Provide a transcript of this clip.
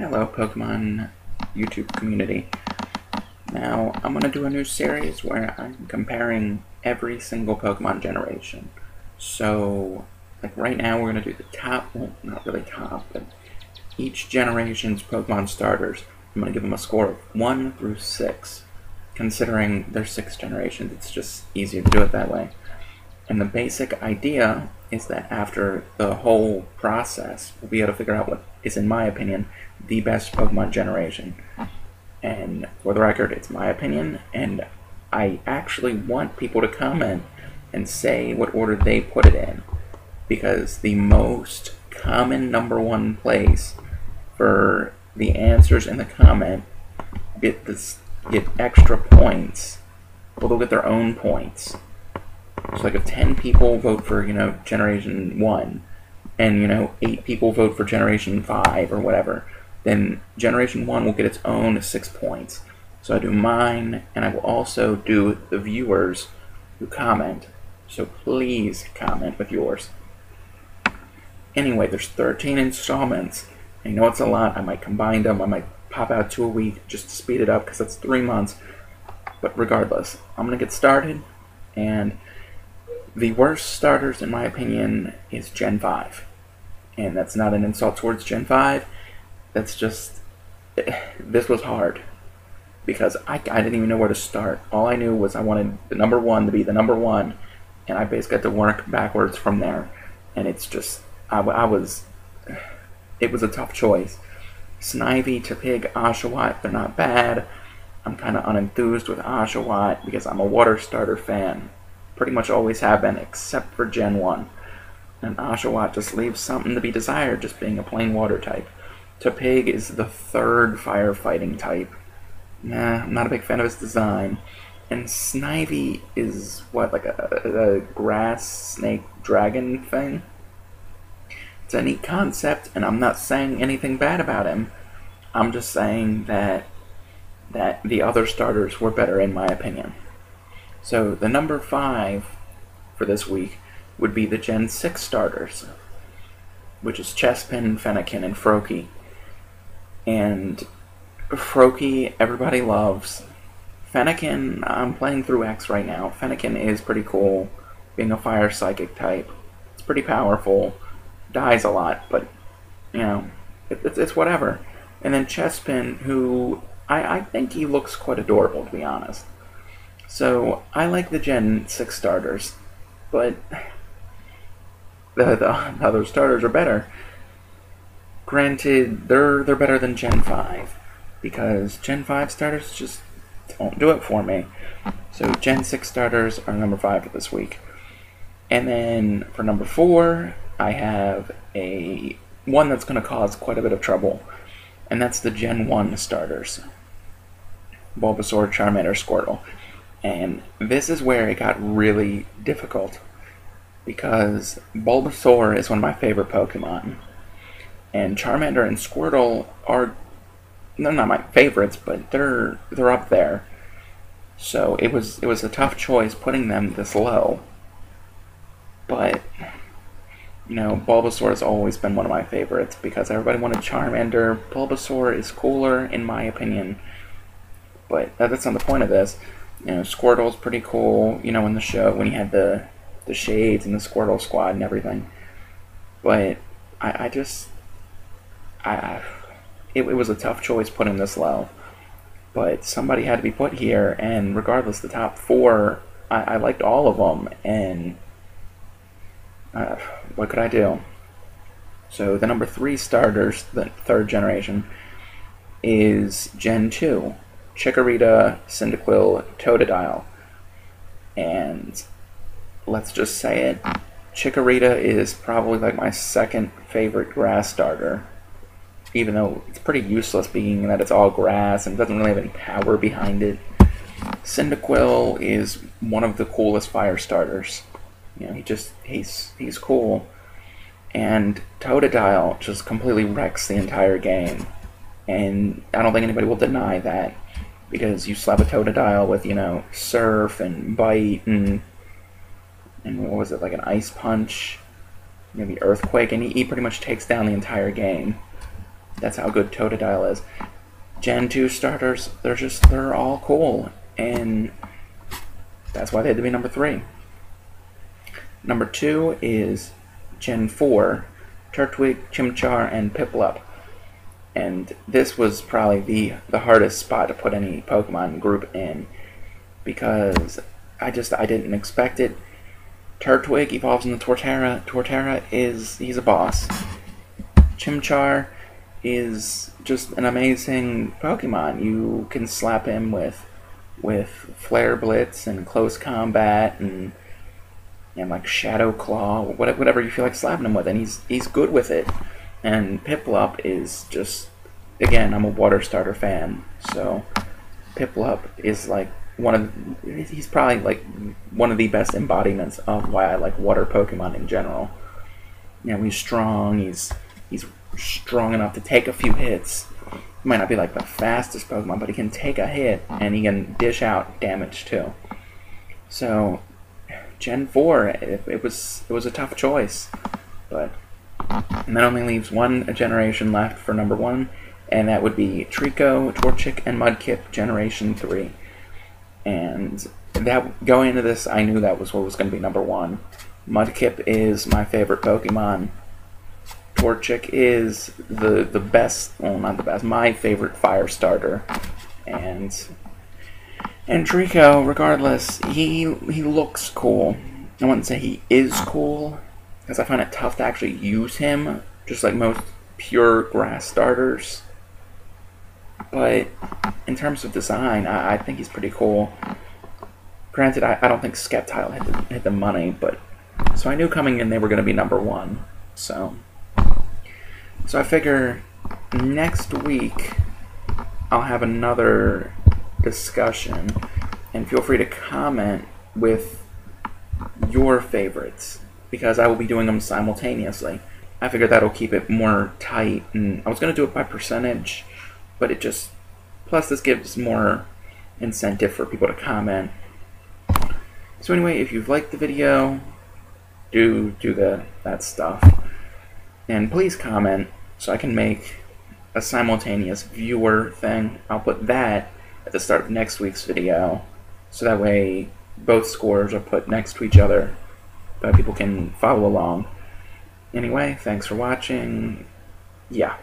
Hello, Pokemon YouTube community. Now, I'm going to do a new series where I'm comparing every single Pokemon generation. So, like right now we're going to do the top, well, not really top, but each generation's Pokemon starters. I'm going to give them a score of 1 through 6. Considering there's 6 generations, it's just easier to do it that way. And the basic idea is that after the whole process, we'll be able to figure out what is, in my opinion, the best Pokemon generation. And for the record, it's my opinion, and I actually want people to comment and say what order they put it in. Because the most common #1 place for the answers in the comment get extra points. Well, they'll get their own points. So like if 10 people vote for, Generation 1, and, 8 people vote for Generation 5 or whatever, then Generation 1 will get its own 6 points. So I do mine, and I will also do the viewers who comment. So please comment with yours. Anyway, there's 13 installments. I know it's a lot. I might combine them. I might pop out 2 a week just to speed it up because that's 3 months. But regardless, I'm going to get started, and the worst starters, in my opinion, is Gen 5. And that's not an insult towards Gen 5. That's just... this was hard. Because I didn't even know where to start. All I knew was I wanted the #1 to be the #1. And I basically had to work backwards from there. And it's just... it was a tough choice. Snivy, Turtwig, Oshawott, they're not bad. I'm kind of unenthused with Oshawott because I'm a water starter fan. Pretty much always have been, except for Gen 1. And Oshawott just leaves something to be desired, just being a plain water type. Turtwig is the 3rd firefighting type. Nah, I'm not a big fan of his design. And Snivy is, what, like a grass snake dragon thing? It's a neat concept, and I'm not saying anything bad about him. I'm just saying that the other starters were better, in my opinion. So the number 5 for this week would be the Gen 6 starters, which is Chespin, Fennekin, and Froakie. And Froakie, everybody loves. Fennekin, I'm playing through X right now. Fennekin is pretty cool, being a fire psychic type. It's pretty powerful, dies a lot, but, it's whatever. And then Chespin, who I think he looks quite adorable, to be honest. So, I like the Gen 6 starters, but the other starters are better. Granted, they're better than Gen 5, because Gen 5 starters just don't do it for me. So, Gen 6 starters are number 5 for this week. And then, for number 4, I have one that's going to cause quite a bit of trouble, and that's the Gen 1 starters. Bulbasaur, Charmander, Squirtle. And this is where it got really difficult, because Bulbasaur is one of my favorite Pokemon, and Charmander and Squirtle they're not my favorites, but they're up there. So it was a tough choice putting them this low. But Bulbasaur has always been one of my favorites because everybody wanted Charmander. Bulbasaur is cooler, in my opinion, but that's not the point of this. Squirtle's pretty cool, in the show, when he had the shades and the Squirtle squad and everything. But it was a tough choice putting this low. But somebody had to be put here, and regardless, the top 4, I liked all of them, and what could I do? So the number 3 starters, the 3rd generation, is Gen 2. Chikorita, Cyndaquil, Totodile. And let's just say it, Chikorita is probably like my 2nd favorite grass starter, even though it's pretty useless being that it's all grass and doesn't really have any power behind it. Cyndaquil is one of the coolest fire starters. He's cool. And Totodile just completely wrecks the entire game. And I don't think anybody will deny that, because you slap a Totodile with, Surf and Bite and what was it, like an Ice Punch, maybe Earthquake, and he pretty much takes down the entire game. That's how good Totodile is. Gen 2 starters, they're all cool, and that's why they had to be number 3. Number 2 is Gen 4, Turtwig, Chimchar, and Piplup. And this was probably the hardest spot to put any Pokemon group in, because I didn't expect it. Turtwig evolves into Torterra. Torterra he's a boss. Chimchar is just an amazing Pokemon. You can slap him with Flare Blitz and Close Combat and like Shadow Claw, whatever you feel like slapping him with, and he's good with it. And Piplup is just, again, I'm a water starter fan, so Piplup is like he's probably like one of the best embodiments of why I like water Pokemon in general. You know, he's strong, he's strong enough to take a few hits. He might not be like the fastest Pokemon, but he can take a hit and he can dish out damage too. So Gen 4, it was a tough choice, but and that only leaves one generation left for number 1, and that would be Trico, Torchic, and Mudkip Generation 3. And that going into this, I knew that was what was going to be number 1. Mudkip is my favorite Pokemon. Torchic is the best, well, not the best, my favorite fire starter. And Trico, regardless, he looks cool. I wouldn't say he is cool, because I find it tough to actually use him, just like most pure grass starters. But in terms of design, I think he's pretty cool. Granted, I don't think Sceptile hit the money, but so I knew coming in they were going to be number 1. So I figure next week I'll have another discussion, and feel free to comment with your favorites, because I will be doing them simultaneously. I figure that'll keep it more tight, and I was going to do it by percentage, but it just, plus this gives more incentive for people to comment. So anyway, if you've liked the video, do that stuff, and please comment so I can make a simultaneous viewer thing. I'll put that at the start of next week's video, so that way both scores are put next to each other, but people can follow along. Anyway, thanks for watching. Yeah.